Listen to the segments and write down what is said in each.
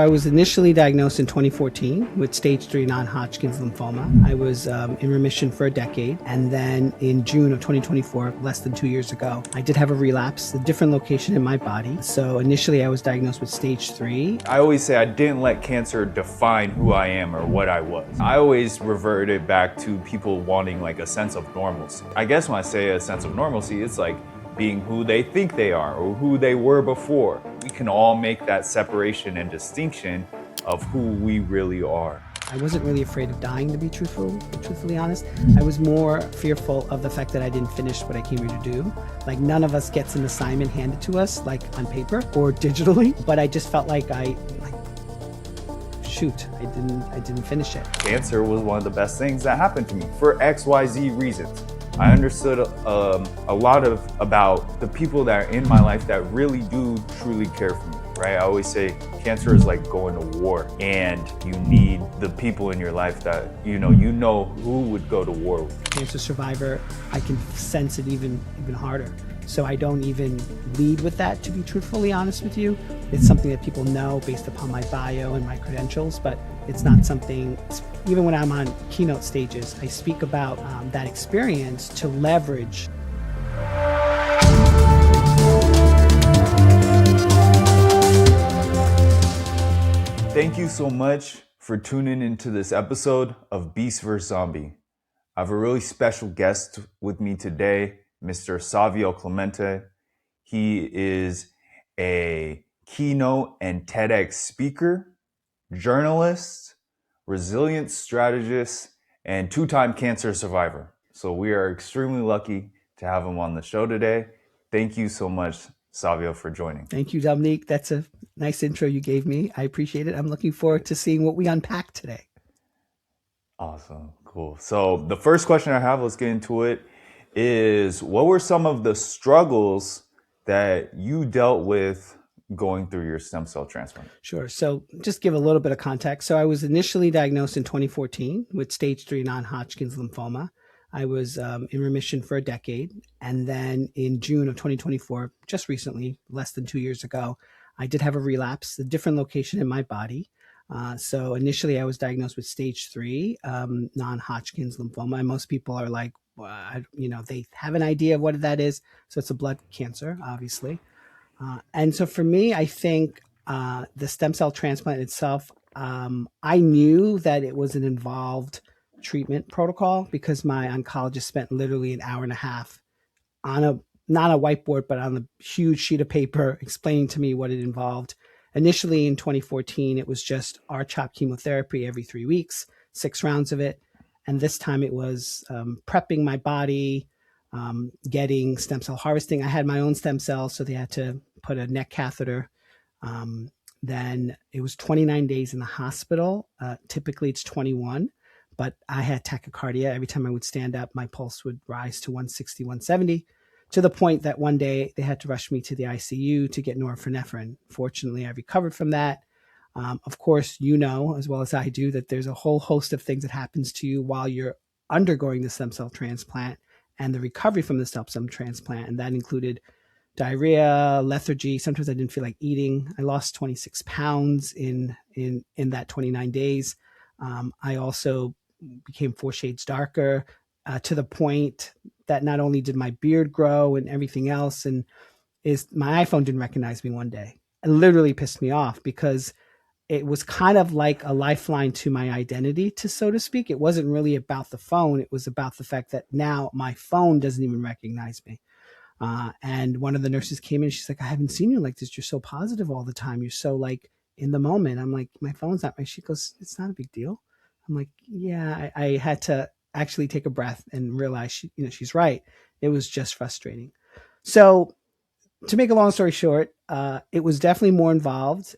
I was initially diagnosed in 2014 with stage 3 non-Hodgkin's lymphoma. I was in remission for a decade. And then in June of 2024, less than 2 years ago, I did have a relapse, a different location in my body. So initially I was diagnosed with stage 3. I always say I didn't let cancer define who I am or what I was. I always reverted back to people wanting like a sense of normalcy. I guess when I say a sense of normalcy, it's like being who they think they are or who they were before. We can all make that separation and distinction of who we really are. I wasn't really afraid of dying, to be truthfully honest. I was more fearful of the fact that I didn't finish what I came here to do. Like, none of us gets an assignment handed to us, like on paper or digitally, but I just felt like I didn't finish it. Cancer was one of the best things that happened to me for XYZ reasons. I understood a lot about the people that are in my life that really do truly care for me, right? I always say cancer is like going to war, and you need the people in your life that you know who would go to war with. Cancer survivor, I can sense it even harder. So I don't even lead with that, to be truthfully honest with you. It's something that people know based upon my bio and my credentials, but it's not something, even when I'm on keynote stages, I speak about that experience to leverage. Thank you so much for tuning into this episode of Beast vs. Zombie. I have a really special guest with me today, Mr. Savio Clemente. He is a keynote and TEDx speaker, journalist, resilience strategist, and two-time cancer survivor. So we are extremely lucky to have him on the show today. Thank you so much, Savio, for joining. Thank you, Dominique. That's a nice intro you gave me. I appreciate it. I'm looking forward to seeing what we unpack today. Awesome. Cool. So the first question I have, let's get into it, is what were some of the struggles that you dealt with going through your stem cell transplant? Sure. So just give a little bit of context. So I was initially diagnosed in 2014 with stage 3 non-Hodgkin's lymphoma. I was in remission for a decade. And then in June of 2024, just recently, less than 2 years ago, I did have a relapse, a different location in my body. So initially I was diagnosed with stage 3 non-Hodgkin's lymphoma. And most people are like, they have an idea of what that is. So it's a blood cancer, obviously. And so for me, I think the stem cell transplant itself, I knew that it was an involved treatment protocol because my oncologist spent literally an hour and a half on not a whiteboard, but on a huge sheet of paper explaining to me what it involved. Initially in 2014, it was just R-CHOP chemotherapy every 3 weeks, 6 rounds of it. And this time it was prepping my body, getting stem cell harvesting. I had my own stem cells, so they had to put a neck catheter. Then it was 29 days in the hospital. Typically it's 21, but I had tachycardia. Every time I would stand up, my pulse would rise to 160, 170, to the point that one day they had to rush me to the ICU to get norepinephrine. Fortunately, I recovered from that. Of course, you know, as well as I do, that there's a whole host of things that happens to you while you're undergoing the stem cell transplant and the recovery from the stem cell transplant. And that included diarrhea, lethargy. Sometimes I didn't feel like eating. I lost 26 pounds in that 29 days. I also became 4 shades darker to the point that not only did my beard grow and everything else, and my iPhone didn't recognize me one day. It literally pissed me off because it was kind of like a lifeline to my identity, so to speak. It wasn't really about the phone. It was about the fact that now my phone doesn't even recognize me. And one of the nurses came in, she's like, I haven't seen you like this. You're so positive all the time. You're so like in the moment. I'm like, my phone's not right. She goes, it's not a big deal. I'm like, yeah, I had to actually take a breath and realize she's right. It was just frustrating. So to make a long story short, it was definitely more involved.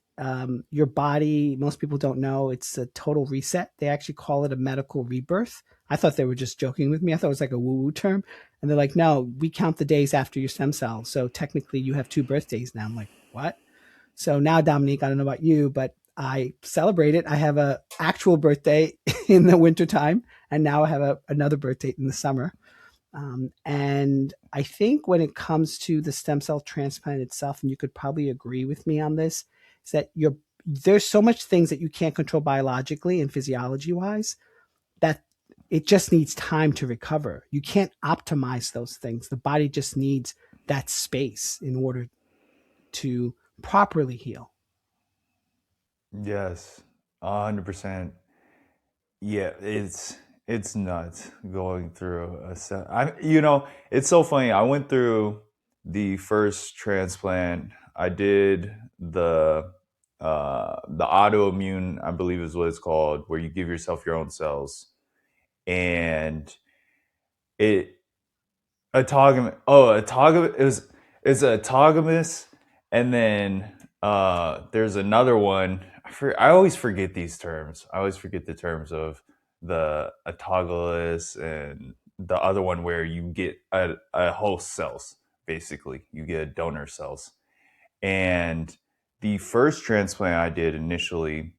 Your body, most people don't know, it's a total reset. They actually call it a medical rebirth. I thought they were just joking with me. I thought it was like a woo-woo term. And they're like, no, we count the days after your stem cells. So technically you have 2 birthdays now. I'm like, what? So now, Dominique, I don't know about you, but I celebrate it. I have an actual birthday in the wintertime, and now I have another birthday in the summer. And I think when it comes to the stem cell transplant itself, and you could probably agree with me on this, is that there's so much things that you can't control biologically and physiology wise that it just needs time to recover. You can't optimize those things. The body just needs that space in order to properly heal. Yes, 100%. Yeah, it's nuts going through it's so funny. I went through the first transplant. I did the autoimmune, I believe is what it's called, where you give yourself your own cells. And it autogamous. Oh, autogamous. It's autogamous, and then there's another one. I always forget these terms. I always forget the terms of the autologous and the other one where you get a host cells. Basically, you get donor cells. And the first transplant I did initially,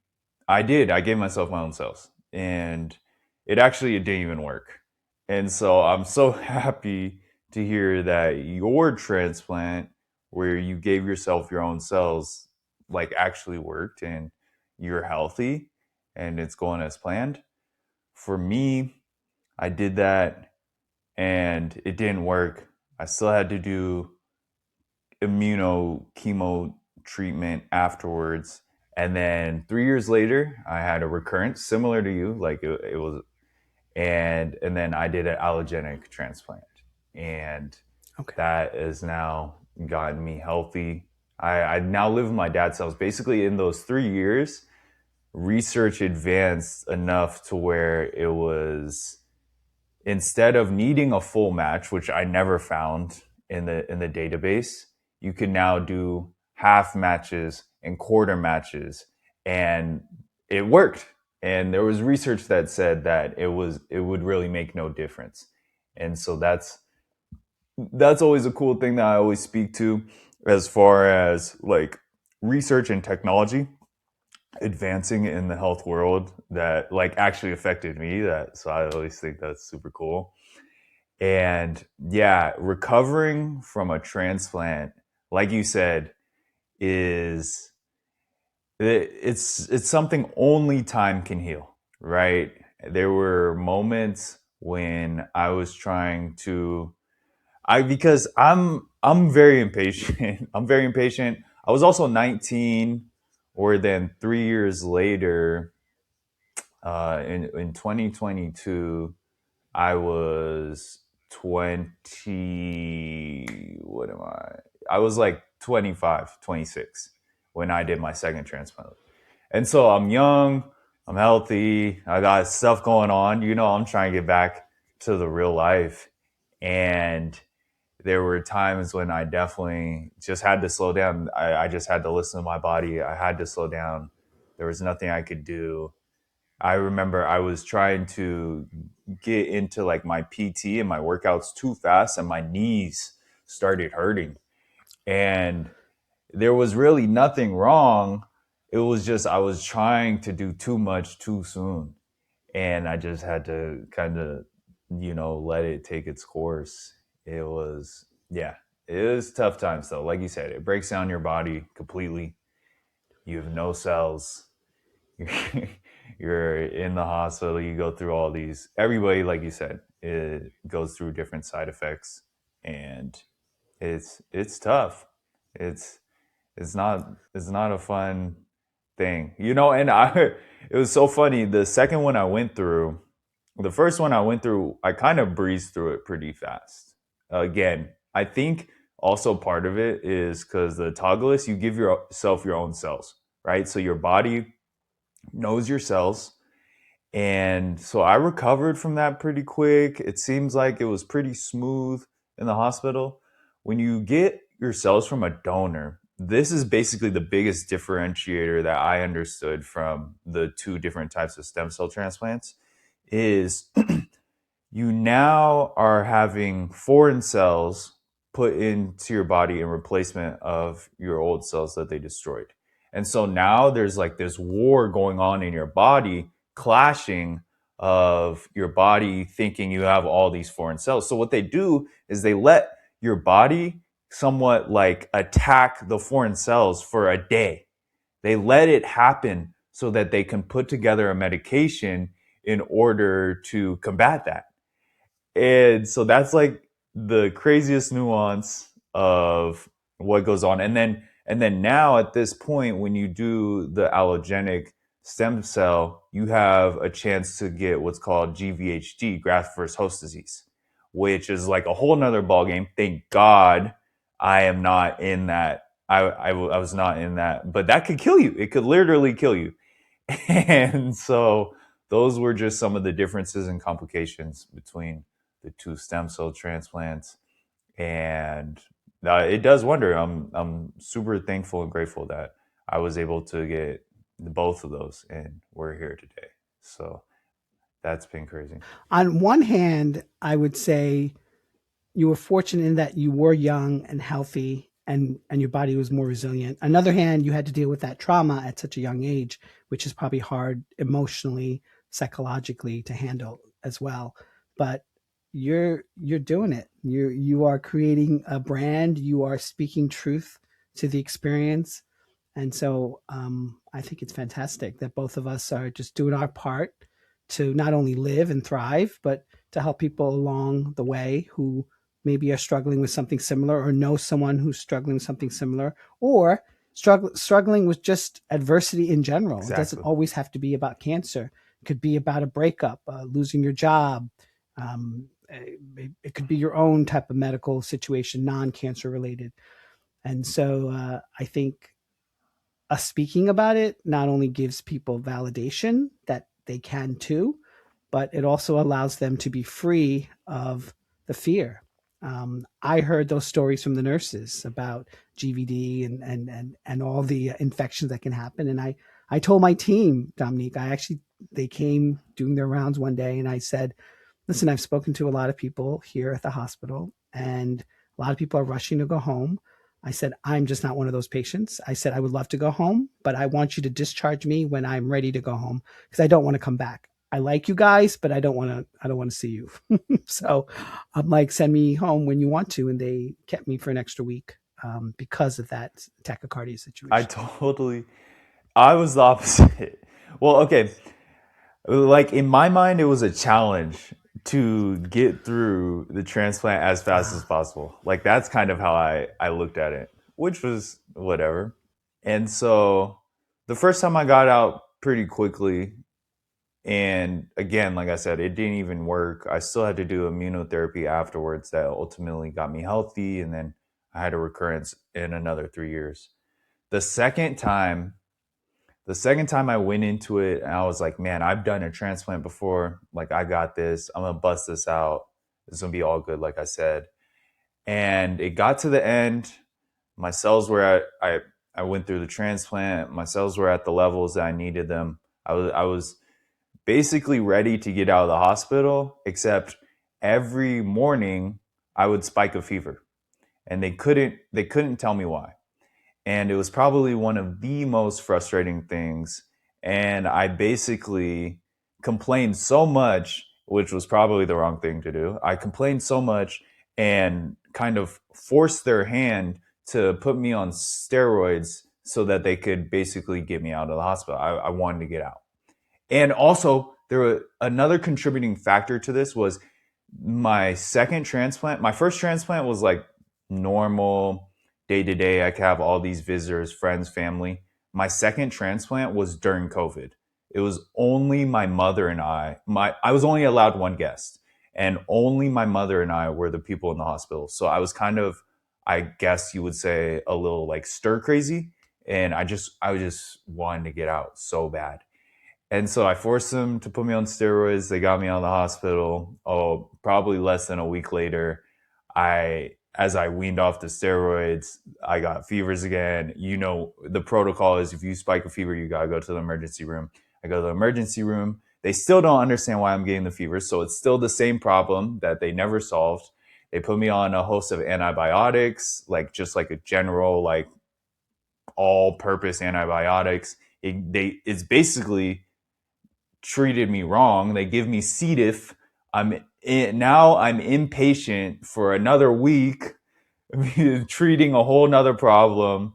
I gave myself my own cells, and it didn't even work. And so I'm so happy to hear that your transplant, where you gave yourself your own cells, like actually worked and you're healthy and it's going as planned. For me, I did that and it didn't work. I still had to do immunochemo treatment afterwards. And then 3 years later, I had a recurrence similar to you, like it was, and then I did an allogenic transplant, and Okay. that has now gotten me healthy. I now live with my dad's cells. Basically, in those 3 years, research advanced enough to where it was, instead of needing a full match, which I never found in the database, you can now do half matches and quarter matches, and it worked. And there was research that said that it would really make no difference. And so that's always a cool thing that I always speak to, as far as like research and technology advancing in the health world that like actually affected me. That so I always think that's super cool. And yeah, recovering from a transplant, like you said, is it's something only time can heal, right? There were moments when I was trying to I because I'm very impatient. I'm very impatient. I was also 19, or then 3 years later, in 2022, I was 20. What am I? I was like 25, 26 when I did my second transplant. And so I'm young, I'm healthy, I got stuff going on. I'm trying to get back to the real life. And there were times when I definitely just had to slow down. I just had to listen to my body. I had to slow down. There was nothing I could do. I remember I was trying to get into like my PT and my workouts too fast, and my knees started hurting. And there was really nothing wrong. It was just I was trying to do too much too soon. And I just had to kind of, let it take its course. It was, yeah, it was tough times though. Like you said, it breaks down your body completely. You have no cells. You're in the hospital. You go through all these. Everybody, like you said, it goes through different side effects, and it's tough. It's it's not a fun thing, And it was so funny. The second one I went through, the first one I went through, I kind of breezed through it pretty fast. Again, I think also part of it is because the autologous, you give yourself your own cells, right? So your body knows your cells. And so I recovered from that pretty quick. It seems like it was pretty smooth in the hospital. When you get your cells from a donor, this is basically the biggest differentiator that I understood from the two different types of stem cell transplants is you now are having foreign cells put into your body in replacement of your old cells that they destroyed. And so now there's like this war going on in your body, clashing of your body thinking you have all these foreign cells. So what they do is they let your body somewhat like attack the foreign cells for a day. They let it happen so that they can put together a medication in order to combat that. And so that's like the craziest nuance of what goes on. And then now at this point, when you do the allogenic stem cell, you have a chance to get what's called GVHD, graft versus host disease, which is like a whole nother ballgame. Thank God I am not in that. I was not in that, but that could kill you. It could literally kill you. And so those were just some of the differences and complications between the two stem cell transplants. And it does wonder. I'm super thankful and grateful that I was able to get both of those, and we're here today. So that's been crazy. On one hand, I would say you were fortunate in that you were young and healthy and your body was more resilient. On the other hand, you had to deal with that trauma at such a young age, which is probably hard emotionally, psychologically to handle as well. But you're doing it. You are creating a brand. You are speaking truth to the experience. And so I think it's fantastic that both of us are just doing our part to not only live and thrive, but to help people along the way who maybe are struggling with something similar or know someone who's struggling with something similar or struggling with just adversity in general. Exactly. It doesn't always have to be about cancer. It could be about a breakup, losing your job. It could be your own type of medical situation, non-cancer related. And so I think us speaking about it not only gives people validation that they can too, but it also allows them to be free of the fear. I heard those stories from the nurses about GVD and all the infections that can happen. And I told my team, Dominique, they came doing their rounds one day and I said, listen, I've spoken to a lot of people here at the hospital and a lot of people are rushing to go home. I said, I'm just not one of those patients. I said, I would love to go home, but I want you to discharge me when I'm ready to go home because I don't want to come back. I like you guys, but I don't want to see you. So I'm like, send me home when you want to. And they kept me for an extra week because of that tachycardia situation. I was the opposite. Well, okay. Like in my mind, it was a challenge to get through the transplant as fast as possible. Like that's kind of how I looked at it, which was whatever. And so the first time I got out pretty quickly, and again, like I said, it didn't even work. I still had to do immunotherapy afterwards that ultimately got me healthy. And then I had a recurrence in another 3 years. The second time I went into it, and I was like, man, I've done a transplant before. Like, I got this. I'm going to bust this out. It's going to be all good, like I said. And it got to the end. My cells were at, I went through the transplant. My cells were at the levels that I needed them. I was basically ready to get out of the hospital, except every morning I would spike a fever. And they couldn't tell me why. And it was probably one of the most frustrating things. And I basically complained so much, which was probably the wrong thing to do. I complained so much and kind of forced their hand to put me on steroids so that they could basically get me out of the hospital. I wanted to get out. And also, there was another contributing factor to this was my second transplant. My first transplant was like normal, day to day. I could have all these visitors, friends, family. My second transplant was during COVID. It was only my mother and I was only allowed one guest, and only my mother and I were the people in the hospital. So I was kind of, I guess you would say, a little like stir crazy. And I just wanted to get out so bad. And so I forced them to put me on steroids. They got me out of the hospital. Oh, probably less than a week later, as I weaned off the steroids, I got fevers again. You know, the protocol is if you spike a fever, you got to go to the emergency room. I go to the emergency room. They still don't understand why I'm getting the fever. So it's still the same problem that they never solved. They put me on a host of antibiotics, like just like a general, like all-purpose antibiotics. It's basically treated me wrong. They give me C. diff. Now I'm impatient for another week, treating a whole nother problem.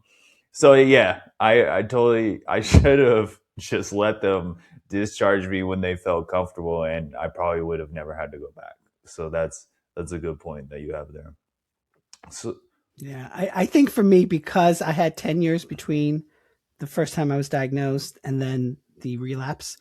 So yeah, I should have just let them discharge me when they felt comfortable, and I probably would have never had to go back. So that's a good point that you have there. So Yeah, I think for me, because I had 10 years between the first time I was diagnosed and then the relapse,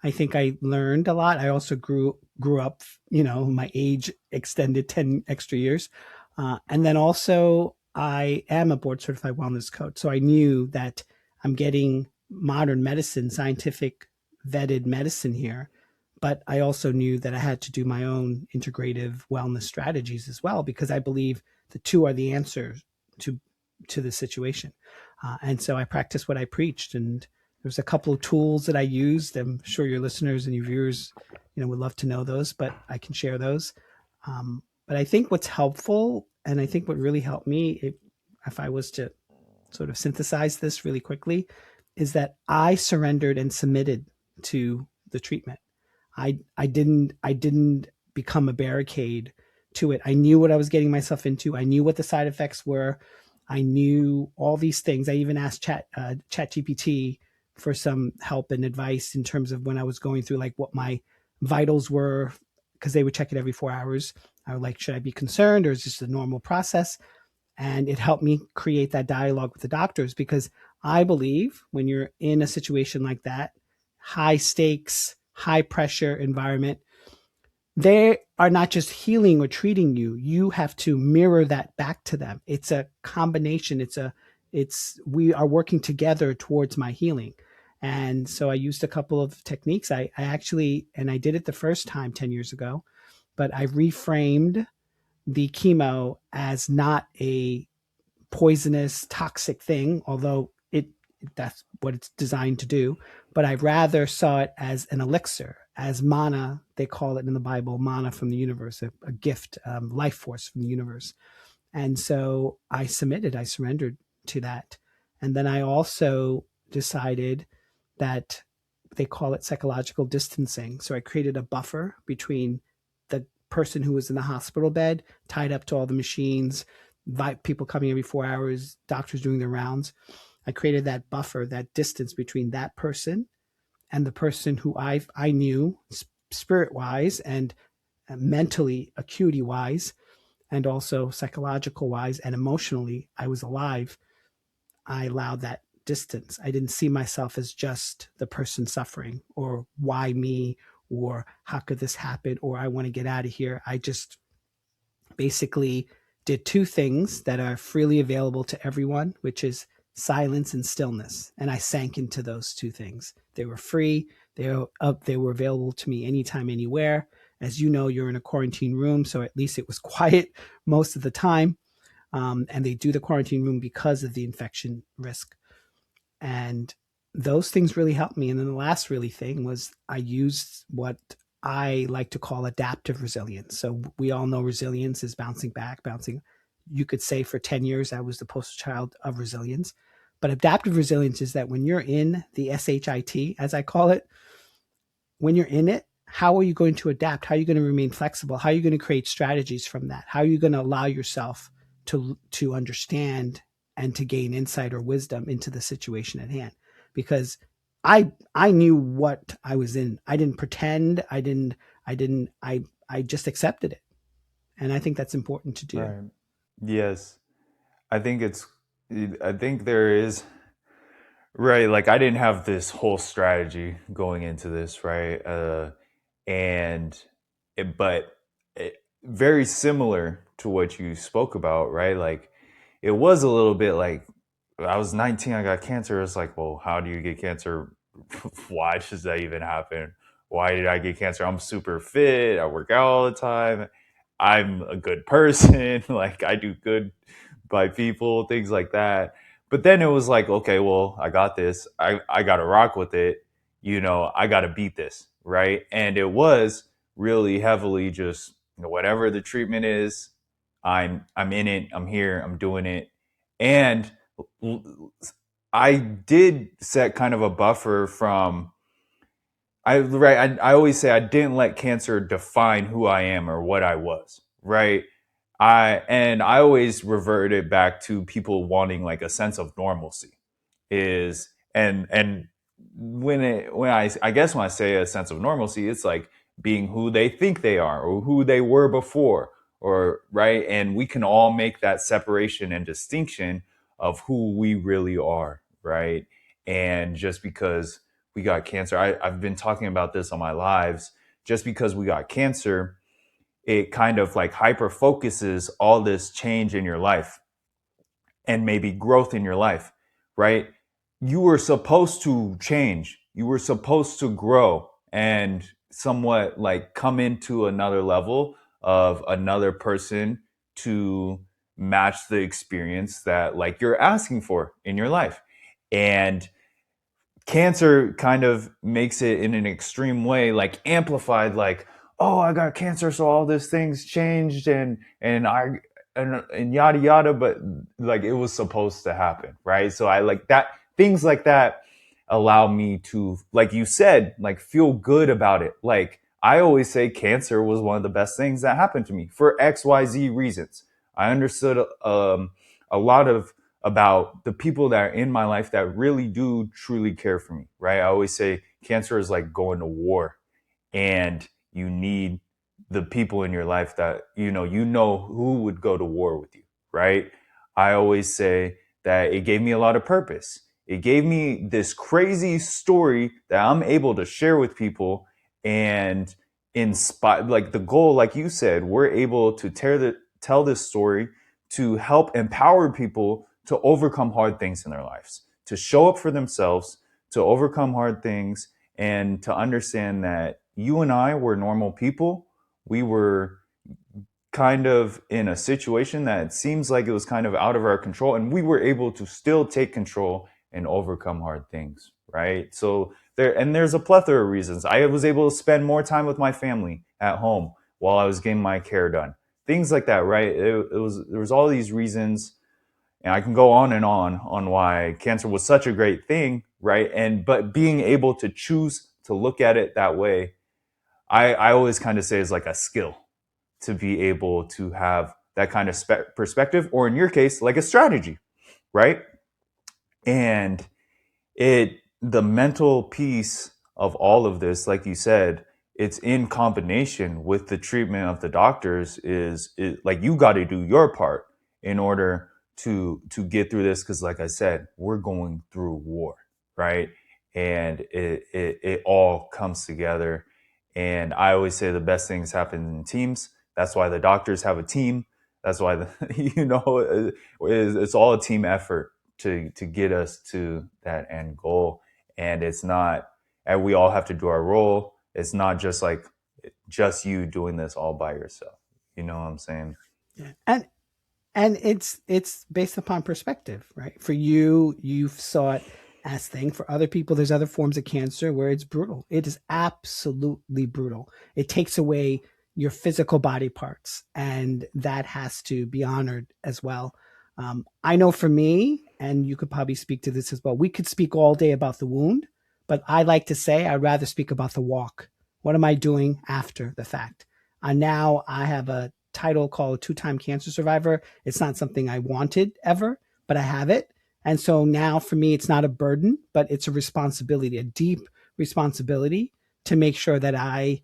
I think I learned a lot. I also grew up, my age extended 10 extra years. And then also I am a board certified wellness coach. So I knew that I'm getting modern medicine, scientific vetted medicine here. But I also knew that I had to do my own integrative wellness strategies as well, because I believe the two are the answer to the situation. And so I practiced what I preached, and there's a couple of tools that I used. I'm sure your listeners and your viewers, would love to know those, but I can share those. But I think what's helpful, and I think what really helped me, if I was to sort of synthesize this really quickly, is that I surrendered and submitted to the treatment. I didn't become a barricade to it. I knew what I was getting myself into. I knew what the side effects were. I knew all these things. I even asked Chat GPT for some help and advice in terms of when I was going through like what my vitals were, because they would check it every 4 hours. I was like, should I be concerned, or is this a normal process? And it helped me create that dialogue with the doctors, because I believe when you're in a situation like that, high stakes, high pressure environment, they are not just healing or treating you. You have to mirror that back to them. It's a combination. We are working together towards my healing. And so I used a couple of techniques. I actually, and I did it the first time 10 years ago, but I reframed the chemo as not a poisonous, toxic thing, although that's what it's designed to do. But I rather saw it as an elixir, as mana, they call it in the Bible, mana from the universe, a gift, life force from the universe. And so I surrendered to that. And then I also decided that they call it psychological distancing. So I created a buffer between the person who was in the hospital bed, tied up to all the machines, people coming every 4 hours, doctors doing their rounds. I created that buffer, that distance between that person and the person who I knew spirit wise and mentally, acuity wise, and also psychological wise and emotionally, I was alive. I allowed that distance. I didn't see myself as just the person suffering, or why me, or how could this happen, or I want to get out of here. I just basically did two things that are freely available to everyone, which is silence and stillness. And I sank into those two things. They were free. They were available to me anytime, anywhere. As you know, you're in a quarantine room, so at least it was quiet most of the time. And they do the quarantine room because of the infection risk. And those things really helped me. And then the last really thing was I used what I like to call adaptive resilience. So we all know resilience is bouncing back, bouncing. You could say for 10 years I was the poster child of resilience. But adaptive resilience is that when you're in the SHIT, as I call it, when you're in it, how are you going to adapt? How are you going to remain flexible? How are you going to create strategies from that? How are you going to allow yourself to understand and to gain insight or wisdom into the situation at hand? Because I knew what I was in. I didn't pretend. I just accepted it. And I think that's important to do. right, yes, I think it's I think there is right. Like I didn't have this whole strategy going into this, right? And but very similar to what you spoke about, right? Like it was a little bit like I was 19, I got cancer. It's like, well, how do you get cancer? Why does that even happen? Why did I get cancer? I'm super fit. I work out all the time. I'm a good person. Like I do good by people, things like that. But then it was like, okay, well, I got this. I got to rock with it. I got to beat this, right? And it was really heavily just whatever the treatment is, I'm in it. I'm here. I'm doing it. And I did set kind of a buffer from I always say I didn't let cancer define who I am or what I was, right? I always reverted back to people wanting like a sense of normalcy. is, and when I guess when I say a sense of normalcy, it's like being who they think they are or who they were before, or right. And we can all make that separation and distinction of who we really are, right? And just because we got cancer, I've been talking about this on my lives, just because we got cancer, it kind of like hyper focuses all this change in your life and maybe growth in your life, right? You were supposed to change. You were supposed to grow and somewhat like come into another level of another person to match the experience that like you're asking for in your life. And cancer kind of makes it in an extreme way, like amplified, like, oh, I got cancer, so all these things changed and yada yada, but like it was supposed to happen, right? So I like that, things like that allow me to, like you said, like feel good about it. Like I always say cancer was one of the best things that happened to me for XYZ reasons. I understood a lot of about the people that are in my life that really do truly care for me, right? I always say cancer is like going to war, and you need the people in your life that you know who would go to war with you, right? I always say that it gave me a lot of purpose. It gave me this crazy story that I'm able to share with people and inspire. Like the goal, like you said, we're able to tell this story to help empower people to overcome hard things in their lives, to show up for themselves, to overcome hard things, and to understand that you and I were normal people. We were kind of in a situation that seems like it was kind of out of our control, and we were able to still take control and overcome hard things, right? So there's a plethora of reasons. I was able to spend more time with my family at home while I was getting my care done. Things like that, right? There was all these reasons, and I can go on why cancer was such a great thing, right? But being able to choose to look at it that way, I always kind of say is like a skill, to be able to have that kind of perspective, or in your case, like a strategy, right? And the mental piece of all of this, like you said, it's in combination with the treatment of the doctors. Is like you got to do your part in order to get through this, because like I said, we're going through war, right? And it all comes together. And I always say the best things happen in teams. That's why the doctors have a team. That's why it's all a team effort to get us to that end goal. And it's not, and we all have to do our role. It's not just like just you doing this all by yourself. You know what I'm saying? Yeah. And it's based upon perspective, right? For you, you saw it as thing. For other people, there's other forms of cancer where it's brutal. It is absolutely brutal. It takes away your physical body parts, and that has to be honored as well. I know for me, and you could probably speak to this as well. We could speak all day about the wound, but I like to say I'd rather speak about the walk. What am I doing after the fact? Now I have a title called two-time cancer survivor. It's not something I wanted ever, but I have it. And so now for me, it's not a burden, but it's a responsibility, a deep responsibility to make sure that I,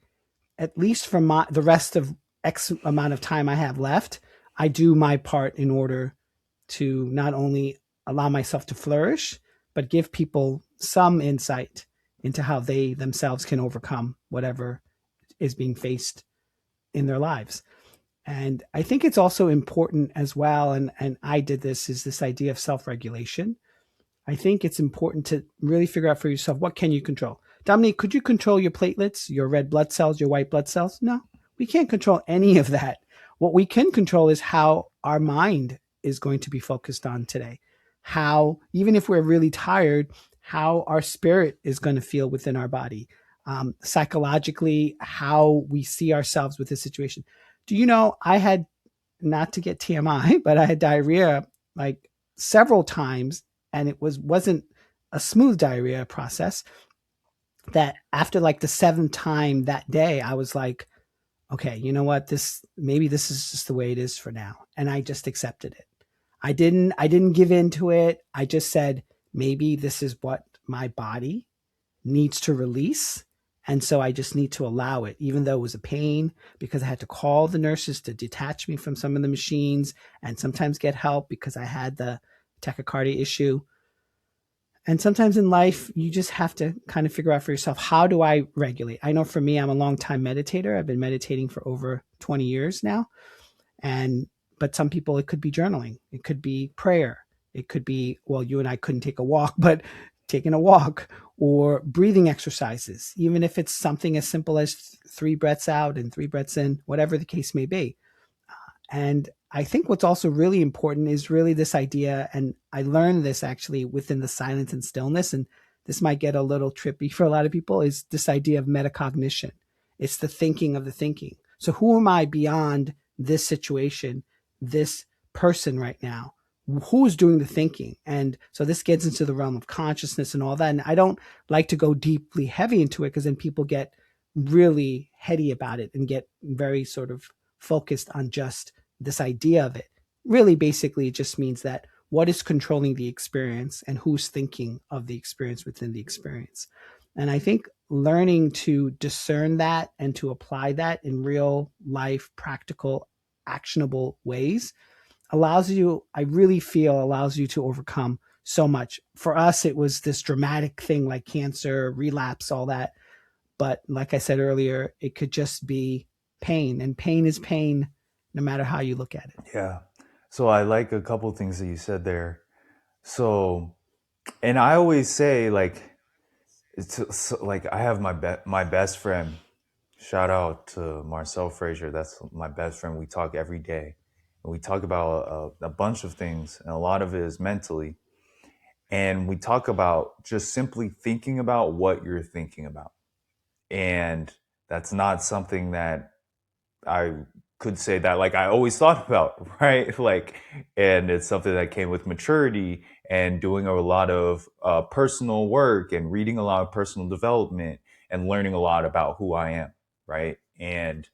at least for the rest of X amount of time I have left, I do my part in order to not only allow myself to flourish, but give people some insight into how they themselves can overcome whatever is being faced in their lives. And I think it's also important as well, and I did this, is this idea of self-regulation. I think it's important to really figure out for yourself, what can you control? Dominique, could you control your platelets, your red blood cells, your white blood cells? No, we can't control any of that. What we can control is how our mind is going to be focused on today. How, even if we're really tired, how our spirit is going to feel within our body. Psychologically, how we see ourselves with this situation. Do you know, I had, not to get TMI, but I had diarrhea like several times, and it wasn't a smooth diarrhea process. That after like the seventh time that day, I was like, okay, you know what? Maybe this is just the way it is for now. And I just accepted it. I didn't give in to it. I just said, maybe this is what my body needs to release. And so I just need to allow it, even though it was a pain, because I had to call the nurses to detach me from some of the machines and sometimes get help because I had the tachycardia issue. And sometimes in life, you just have to kind of figure out for yourself, how do I regulate? I know for me, I'm a long time meditator. I've been meditating for over 20 years now. But some people, it could be journaling. It could be prayer. It could be, well, you and I couldn't take a walk, but taking a walk, or breathing exercises, even if it's something as simple as 3 breaths out and 3 breaths in, whatever the case may be. And I think what's also really important is really this idea, and I learned this actually within the silence and stillness, and this might get a little trippy for a lot of people, is this idea of metacognition. It's the thinking of the thinking. So who am I beyond this situation, this person right now? Who's doing the thinking? And so this gets into the realm of consciousness and all that. And I don't like to go deeply heavy into it, because then people get really heady about it and get very sort of focused on just this idea of it. Really, basically, it just means that what is controlling the experience and who's thinking of the experience within the experience. And I think learning to discern that and to apply that in real life, practical, actionable ways allows you, I really feel, allows you to overcome so much. For us, it was this dramatic thing like cancer, relapse, all that. But like I said earlier, it could just be pain, and pain is pain no matter how you look at it. Yeah. So I like a couple things that you said there. So, and I always say, like, it's like I have my best friend. Shout out to Marcel Frazier. That's my best friend. We talk every day, and we talk about a bunch of things, and a lot of it is mentally. And we talk about just simply thinking about what you're thinking about, and that's not something that I could say that like I always thought about, right? Like, and it's something that came with maturity and doing a lot of personal work and reading a lot of personal development and learning a lot about who I am, right? And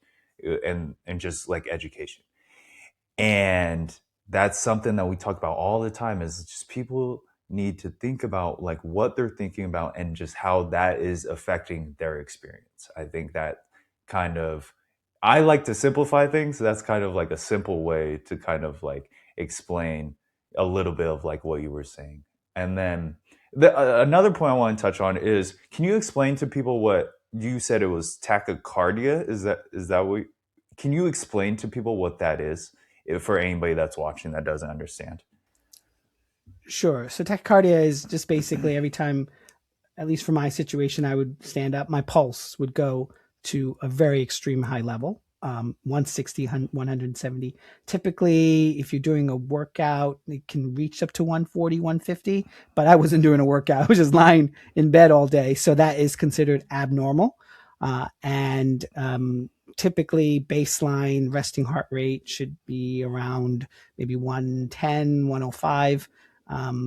just like education. And that's something that we talk about all the time, is just people need to think about like what they're thinking about and just how that is affecting their experience. I think that kind of, I like to simplify things. So that's kind of like a simple way to kind of like explain a little bit of like what you were saying. And then another point I want to touch on is, can you explain to people what you said? It was tachycardia. Is that what, can you explain to people what that is, for anybody that's watching that doesn't understand? Sure. So tachycardia is just basically every time, at least for my situation, I would stand up, my pulse would go to a very extreme high level, 160, 170. Typically, if you're doing a workout, it can reach up to 140, 150, but I wasn't doing a workout. I was just lying in bed all day. So that is considered abnormal. And typically baseline resting heart rate should be around maybe 110, 105.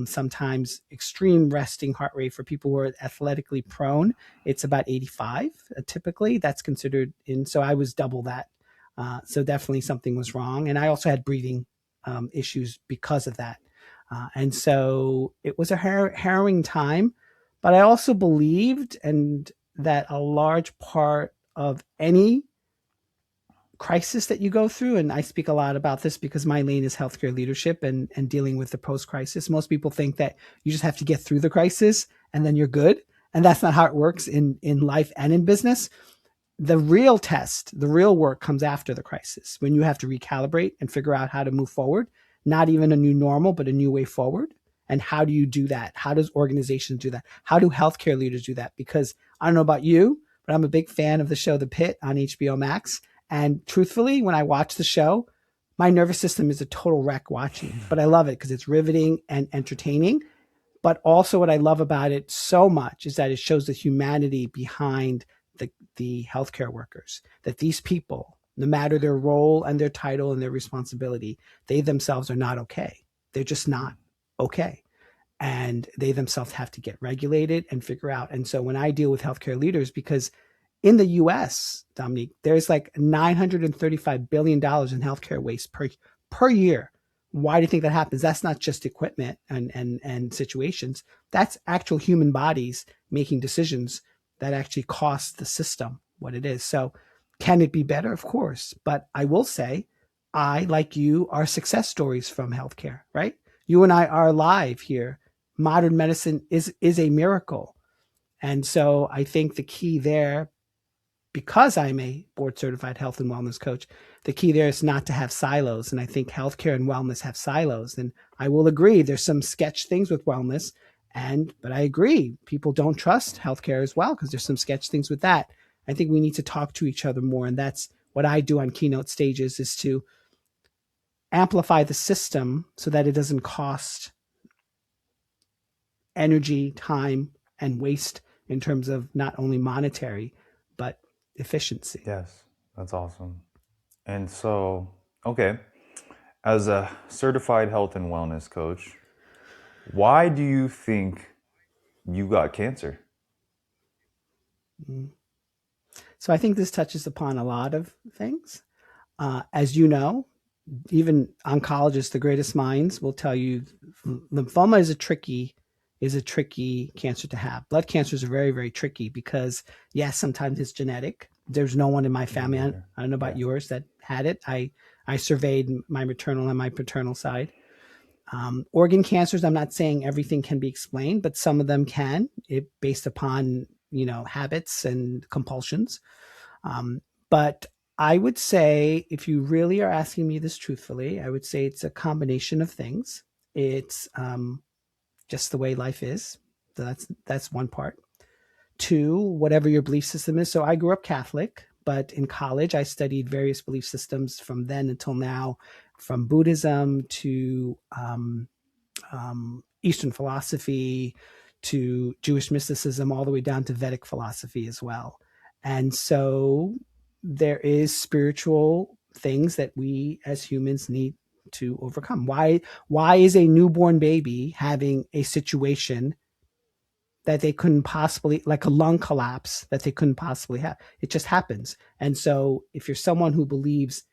Sometimes extreme resting heart rate for people who are athletically prone, it's about 85. Typically, that's considered in. So I was double that. So definitely something was wrong. And I also had breathing issues because of that. And so it was a harrowing time. But I also believed and that a large part of any crisis that you go through, and I speak a lot about this because my lane is healthcare leadership and dealing with the post-crisis. Most people think that you just have to get through the crisis and then you're good. And that's not how it works in life and in business. The real test, the real work comes after the crisis, when you have to recalibrate and figure out how to move forward, not even a new normal, but a new way forward. And how do you do that? How does organizations do that? How do healthcare leaders do that? Because I don't know about you, but I'm a big fan of the show The Pit on HBO Max. And truthfully, when I watch the show, my nervous system is a total wreck watching it. But I love it because it's riveting and entertaining. But also what I love about it so much is that it shows the humanity behind the healthcare workers, that these people, no matter their role and their title and their responsibility, they themselves are not okay. They're just not okay. And they themselves have to get regulated and figure out. And so when I deal with healthcare leaders, because in the US, Dominique, there's like $935 billion in healthcare waste per year. Why do you think that happens? That's not just equipment and situations. That's actual human bodies making decisions that actually cost the system what it is. So can it be better? Of course. But I will say, I, like you, are success stories from healthcare, right? You and I are alive here. Modern medicine is a miracle. And so I think the key there, because I'm a board certified health and wellness coach, the key there is not to have silos. And I think healthcare and wellness have silos. And I will agree there's some sketch things with wellness. But I agree, people don't trust healthcare as well because there's some sketch things with that. I think we need to talk to each other more. And that's what I do on keynote stages, is to amplify the system so that it doesn't cost energy, time, and waste in terms of not only monetary, but efficiency. Yes, that's awesome. And so, okay, as a certified health and wellness coach, why do you think you got cancer? So I think this touches upon a lot of things. As you know, even oncologists, the greatest minds, will tell you lymphoma is a tricky cancer to have. Blood cancers are very, very tricky because, yes, sometimes it's genetic. There's no one in my family, I don't know about yours, that had it. I surveyed my maternal and my paternal side. Organ cancers, I'm not saying everything can be explained, but some of them can, based upon habits and compulsions. But I would say, if you really are asking me this truthfully, I would say it's a combination of things. It's just the way life is. So that's one part. Two, whatever your belief system is. So I grew up Catholic, but in college I studied various belief systems from then until now, from Buddhism to Eastern philosophy to Jewish mysticism, all the way down to Vedic philosophy as well. And so there is spiritual things that we as humans need to overcome. Why is a newborn baby having a situation that they couldn't possibly, like a lung collapse, that they couldn't possibly have? It just happens. And so if you're someone who believes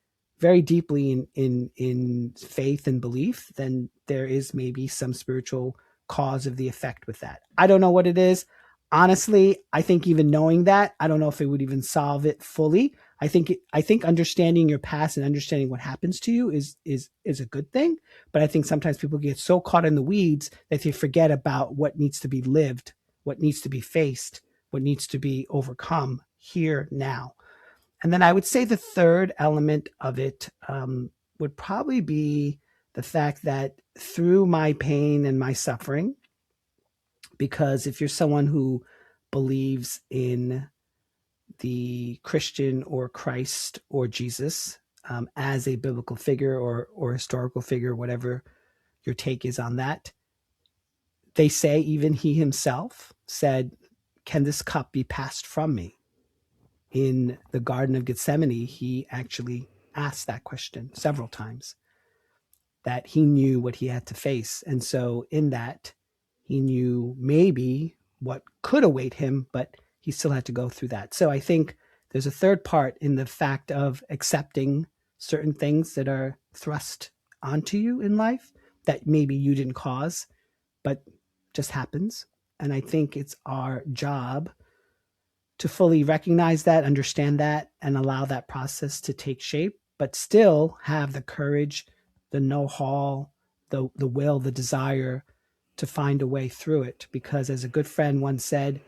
very deeply in faith and belief, then there is maybe some spiritual cause of the effect with that. I don't know what it is. Honestly, I think even knowing that, I don't know if it would even solve it fully. I think understanding your past and understanding what happens to you is a good thing. But I think sometimes people get so caught in the weeds that they forget about what needs to be lived, what needs to be faced, what needs to be overcome here now. And then I would say the third element of it would probably be the fact that through my pain and my suffering, because if you're someone who believes in the Christian or Christ or Jesus as a biblical figure or historical figure, whatever your take is on that, they say even he himself said, "Can this cup be passed from me?" In the Garden of Gethsemane, he actually asked that question several times, that he knew what he had to face. And so in that, he knew maybe what could await him, but he still had to go through that. So I think there's a third part in the fact of accepting certain things that are thrust onto you in life that maybe you didn't cause, but just happens. And I think it's our job to fully recognize that, understand that, and allow that process to take shape, but still have the courage, the know-how, the will, the desire to find a way through it. Because as a good friend once said,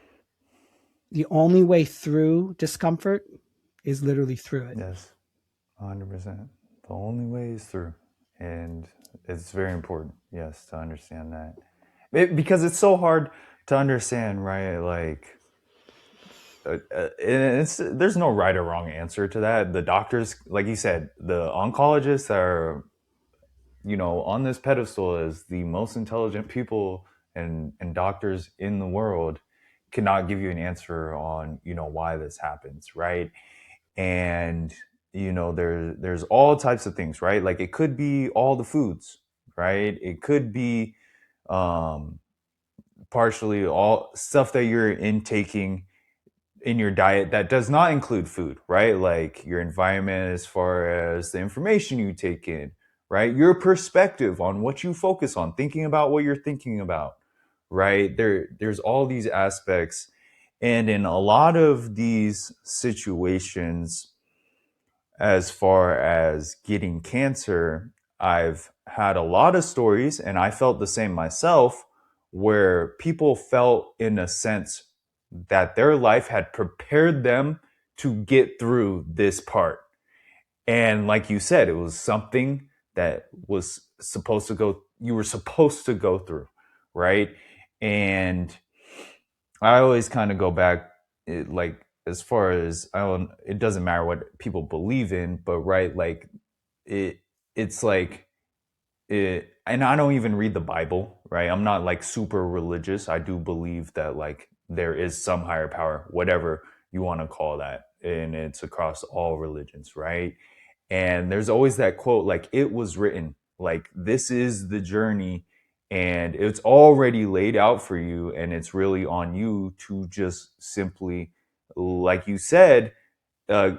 the only way through discomfort is literally through it. Yes, 100%. The only way is through. And it's very important, yes, to understand that. Because it's so hard to understand, right? Like, there's no right or wrong answer to that. The doctors, like you said, the oncologists are, on this pedestal as the most intelligent people and doctors in the world, cannot give you an answer on, why this happens, right? And there's all types of things, right? Like it could be all the foods, right? It could be partially all stuff that you're intaking in your diet that does not include food, right? Like your environment, as far as the information you take in, right? Your perspective on what you focus on, thinking about what you're thinking about, right? There's all these aspects. And in a lot of these situations, as far as getting cancer, I've had a lot of stories, and I felt the same myself, where people felt, in a sense, that their life had prepared them to get through this part. And like you said, it was something that was supposed to go, you were supposed to go through, right? And I always kind of go back, like, as far as, I don't, it doesn't matter what people believe in, but right, like, it, it's like, it, and I don't even read the Bible, right? I'm not like super religious. I do believe that like there is some higher power, whatever you want to call that, and it's across all religions, right? And there's always that quote, like, it was written, like, this is the journey, and it's already laid out for you, and it's really on you to just simply, like you said,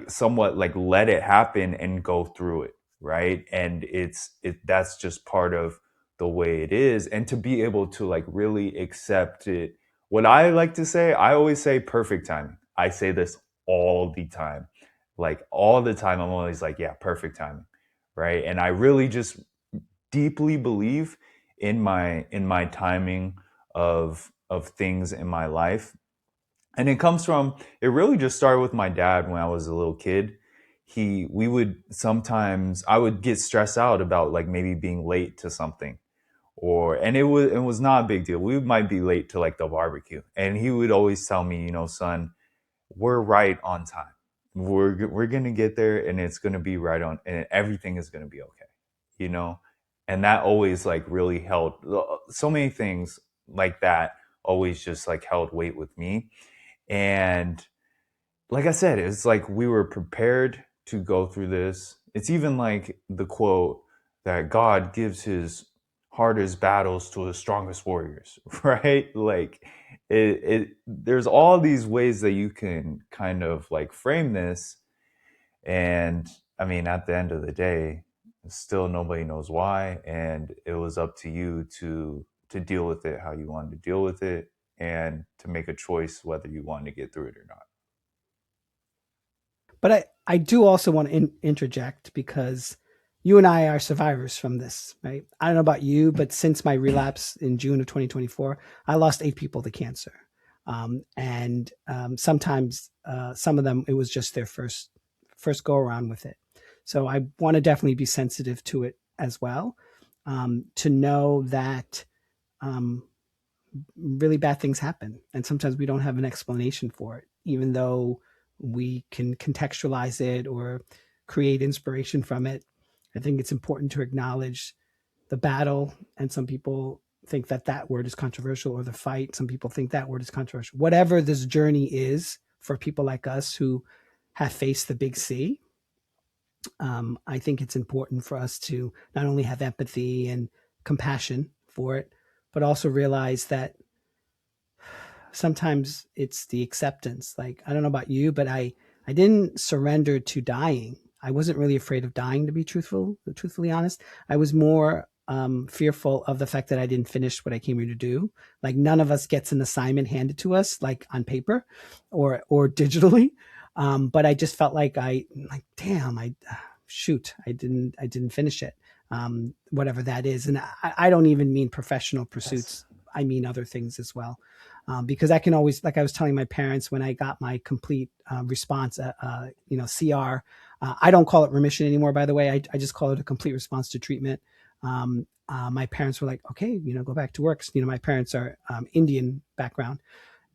somewhat like let it happen and go through it, right? And that's just part of the way it is, and to be able to like really accept it. What I like to say, I always say perfect timing. I say this all the time, like all the time. I'm always like, yeah, perfect timing, right? And I really just deeply believe in my timing of things in my life. And it comes from, it really just started with my dad when I was a little kid. We would sometimes, I would get stressed out about like maybe being late to something, or, and it was not a big deal. We might be late to like the barbecue, and he would always tell me, you know, son, we're right on time. We're going to get there, and it's going to be right on, and everything is going to be okay, you know? And that always like really held, so many things like that always just like held weight with me. And like I said, it's like we were prepared to go through this. It's even like the quote that God gives his hardest battles to his strongest warriors, right? Like there's all these ways that you can kind of like frame this. And I mean, at the end of the day, still nobody knows why. And it was up to you to deal with it how you wanted to deal with it, and to make a choice whether you wanted to get through it or not. But I do also want to interject because you and I are survivors from this, right? I don't know about you, but since my relapse in June of 2024, I lost 8 people to cancer. And sometimes some of them, it was just their first go around with it. So I want to definitely be sensitive to it as well, to know that um, really bad things happen. And sometimes we don't have an explanation for it, even though we can contextualize it or create inspiration from it. I think it's important to acknowledge the battle. And some people think that that word is controversial, or the fight. Some people think that word is controversial. Whatever this journey is for people like us who have faced the big C, I think it's important for us to not only have empathy and compassion for it, but also realize that sometimes it's the acceptance. Like, I don't know about you, but I didn't surrender to dying. I wasn't really afraid of dying, to be truthfully honest. I was more fearful of the fact that I didn't finish what I came here to do. Like, none of us gets an assignment handed to us, like on paper or digitally. But I just felt like damn, shoot, I didn't finish it. Whatever that is. And I don't even mean professional That's pursuits. I mean other things as well. Because I can always, like I was telling my parents when I got my complete response, CR. I don't call it remission anymore, by the way. I just call it a complete response to treatment. My parents were like, okay, go back to work. My parents are Indian background.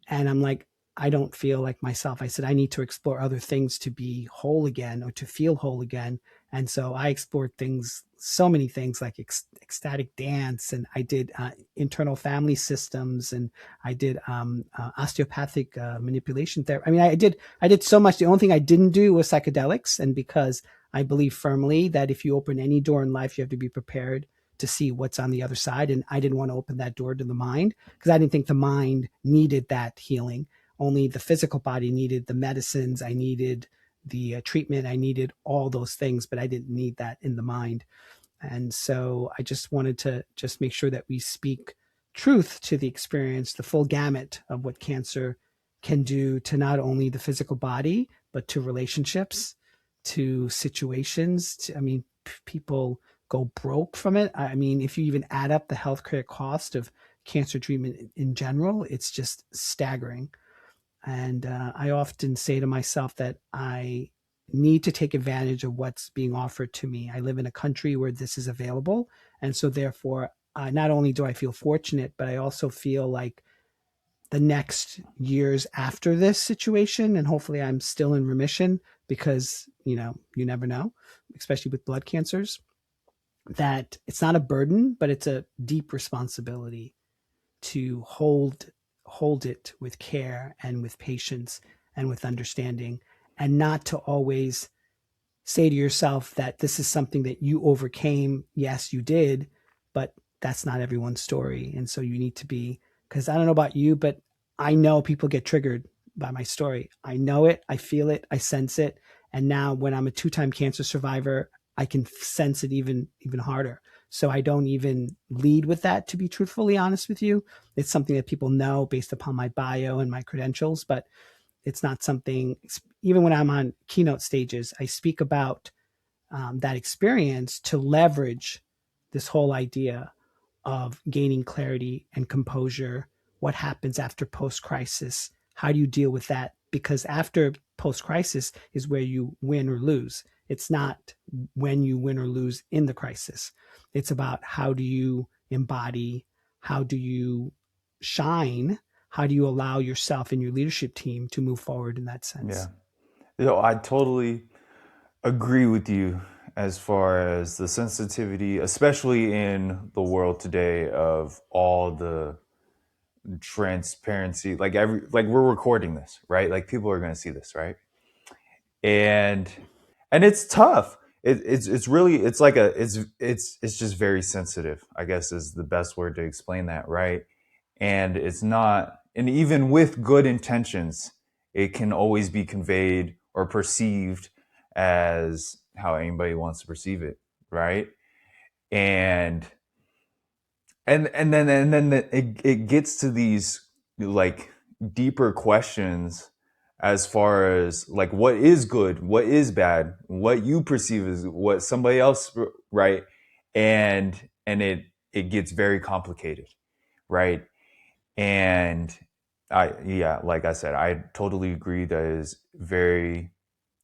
And I'm like, I don't feel like myself. I said, I need to explore other things to be whole again, or to feel whole again. And so I explored things, so many things, like ecstatic dance. And I did internal family systems, and I did osteopathic manipulation therapy. I mean, I did so much. The only thing I didn't do was psychedelics. And because I believe firmly that if you open any door in life, you have to be prepared to see what's on the other side. And I didn't want to open that door to the mind, because I didn't think the mind needed that healing. Only the physical body needed the medicines. I needed the treatment. I needed all those things, but I didn't need that in the mind. And so I just wanted to just make sure that we speak truth to the experience, the full gamut of what cancer can do to not only the physical body, but to relationships, to situations. I mean, people go broke from it. I mean, if you even add up the healthcare cost of cancer treatment in general, it's just staggering. And I often say to myself that I need to take advantage of what's being offered to me. I live in a country where this is available. And so, therefore, not only do I feel fortunate, but I also feel like the next years after this situation, and hopefully I'm still in remission because, you never know, especially with blood cancers, that it's not a burden, but it's a deep responsibility to hold it with care and with patience and with understanding, and not to always say to yourself that this is something that you overcame. Yes, you did, but that's not everyone's story. And so you need to be, because I don't know about you, but I know people get triggered by my story. I know it, I feel it, I sense it. And now when I'm a 2-time cancer survivor, I can sense it even harder. So I don't even lead with that, to be truthfully honest with you. It's something that people know based upon my bio and my credentials, but it's not something, even when I'm on keynote stages, I speak about that experience to leverage this whole idea of gaining clarity and composure. What happens after post-crisis? How do you deal with that? Because after post-crisis is where you win or lose. It's not when you win or lose in the crisis. It's about how do you embody, how do you shine, how do you allow yourself and your leadership team to move forward in that sense? Yeah. I totally agree with you as far as the sensitivity, especially in the world today of all the transparency. Like we're recording this, right? Like people are going to see this, right? And it's tough. It's really it's just very sensitive, I guess is the best word to explain that, right? And it's not, and even with good intentions, it can always be conveyed or perceived as how anybody wants to perceive it, right? And it gets to these like deeper questions as far as like what is good, what is bad, what you perceive as what somebody else, right? And it gets very complicated, right? And like I said, I totally agree that it is very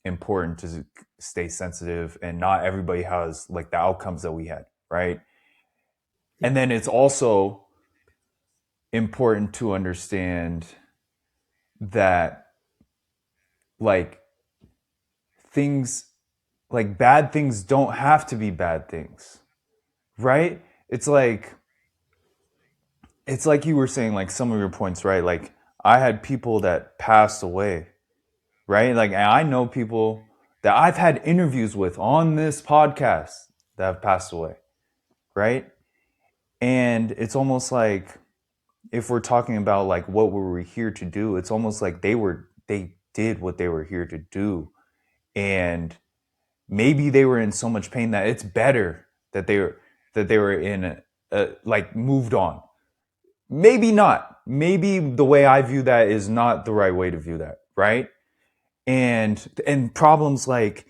important to stay sensitive, and not everybody has like the outcomes that we had, right? And then it's also important to understand that like things, like bad things don't have to be bad things, right? It's like you were saying, like some of your points, right? Like I had people that passed away, right? Like I know people that I've had interviews with on this podcast that have passed away, right? And it's almost like if we're talking about like what were we here to do, it's almost like they did what they were here to do. And maybe they were in so much pain that it's better that they were in like moved on. Maybe not. Maybe the way I view that is not the right way to view that, right? And problems like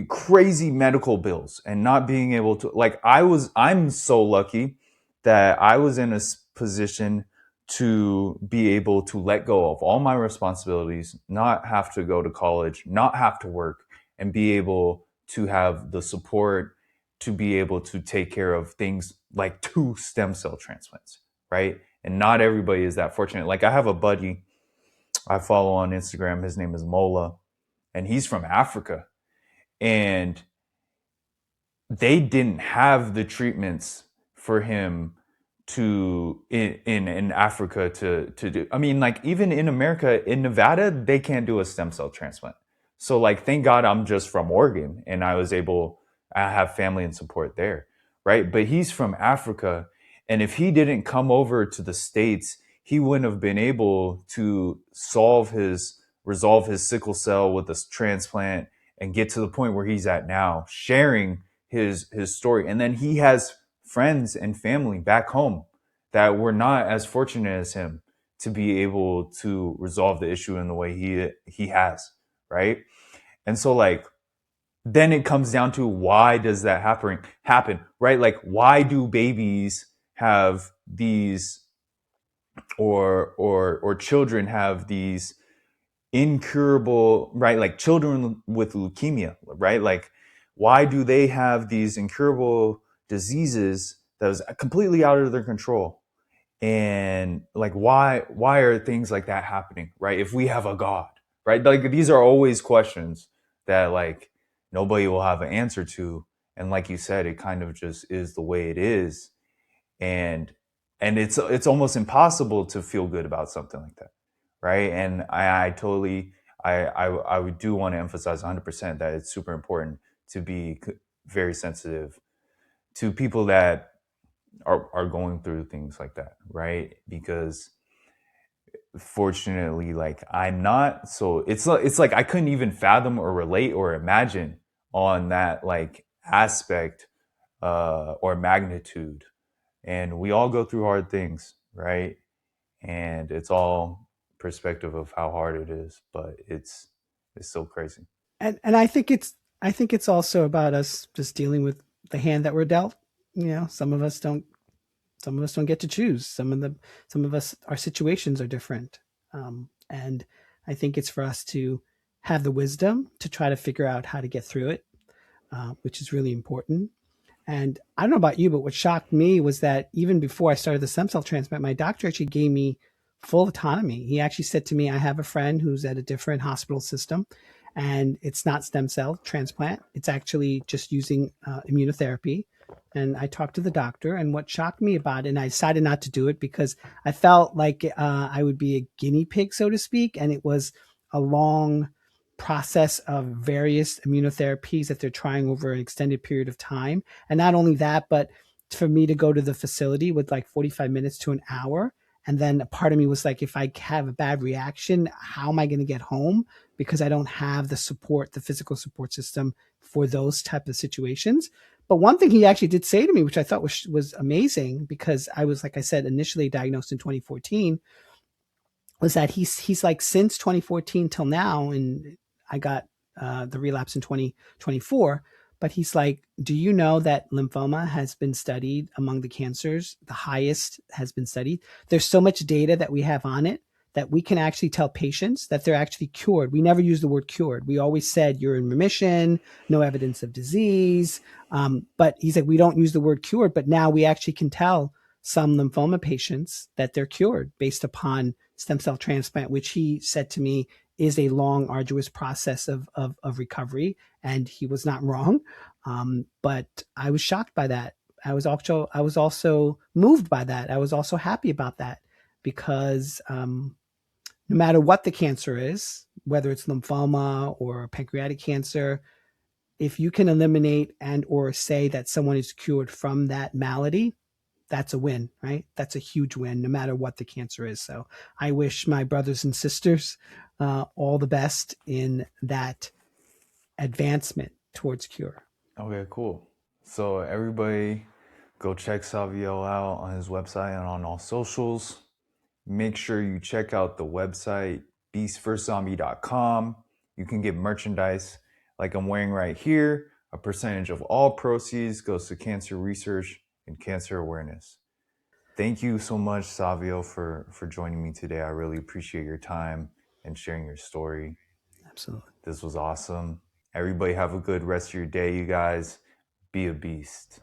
crazy medical bills and not being able to, like I'm so lucky that I was in a position to be able to let go of all my responsibilities, not have to go to college, not have to work, and be able to have the support to be able to take care of things like 2 stem cell transplants, right? And not everybody is that fortunate. Like I have a buddy I follow on Instagram. His name is Mola, and he's from Africa. And they didn't have the treatments for him to in Africa to do. I mean, like even in America, in Nevada, they can't do a stem cell transplant. So like, thank God I'm just from Oregon and I have family and support there, right? But he's from Africa, and if he didn't come over to the States, he wouldn't have been able to resolve his sickle cell with a transplant and get to the point where he's at now, sharing his story. And then he has friends and family back home that were not as fortunate as him to be able to resolve the issue in the way he has, right? And so like then it comes down to, why does that happen, right? Like, why do babies have these, or children have these incurable, right? Like children with leukemia, right? Like, why do they have these incurable diseases that is completely out of their control? And like, why are things like that happening, right? If we have a God, right? Like, these are always questions that like nobody will have an answer to. And like you said, it kind of just is the way it is. And it's almost impossible to feel good about something like that, right? And I totally, I do want to emphasize 100% that it's super important to be very sensitive to people that are going through things like that, right? Because fortunately, like, I'm not, so it's like I couldn't even fathom or relate or imagine on that like aspect or magnitude. And we all go through hard things, right? And it's all perspective of how hard it is, but it's so crazy. And I think it's also about us just dealing with the hand that we're dealt. Some of us don't get to choose. Some of us, our situations are different. And I think it's for us to have the wisdom to try to figure out how to get through it, which is really important. And I don't know about you, but what shocked me was that even before I started the stem cell transplant, my doctor actually gave me full autonomy. He actually said to me, I have a friend who's at a different hospital system, and it's not stem cell transplant. It's actually just using immunotherapy. And I talked to the doctor, and what shocked me about it, and I decided not to do it because I felt like I would be a guinea pig, so to speak, and it was a long process of various immunotherapies that they're trying over an extended period of time. And not only that, but for me to go to the facility with like 45 minutes to an hour. And then a part of me was like, if I have a bad reaction, how am I going to get home? Because I don't have the support, the physical support system for those type of situations. But one thing he actually did say to me, which I thought was amazing, because I was, like I said, initially diagnosed in 2014, was that he's like, since 2014 till now, and I got the relapse in 2024. But he's like, do you know that lymphoma has been studied among the cancers? The highest has been studied. There's so much data that we have on it that we can actually tell patients that they're actually cured. We never use the word cured. We always said you're in remission, no evidence of disease. But he's like, we don't use the word cured, but now we actually can tell some lymphoma patients that they're cured based upon stem cell transplant, which he said to me is a long, arduous process of recovery. And he was not wrong. But I was shocked by that. I was also moved by that. I was also happy about that, because no matter what the cancer is, whether it's lymphoma or pancreatic cancer, if you can eliminate and or say that someone is cured from that malady, that's a win, right? That's a huge win, no matter what the cancer is. So I wish my brothers and sisters all the best in that advancement towards cure. Okay, cool. So everybody go check Savio out on his website and on all socials. Make sure you check out the website, BeastVsZombie.com. You can get merchandise like I'm wearing right here. A percentage of all proceeds goes to cancer research and cancer awareness. Thank you so much, Savio, for joining me today. I really appreciate your time and sharing your story. Absolutely. This was awesome. Everybody have a good rest of your day, you guys. Be a beast.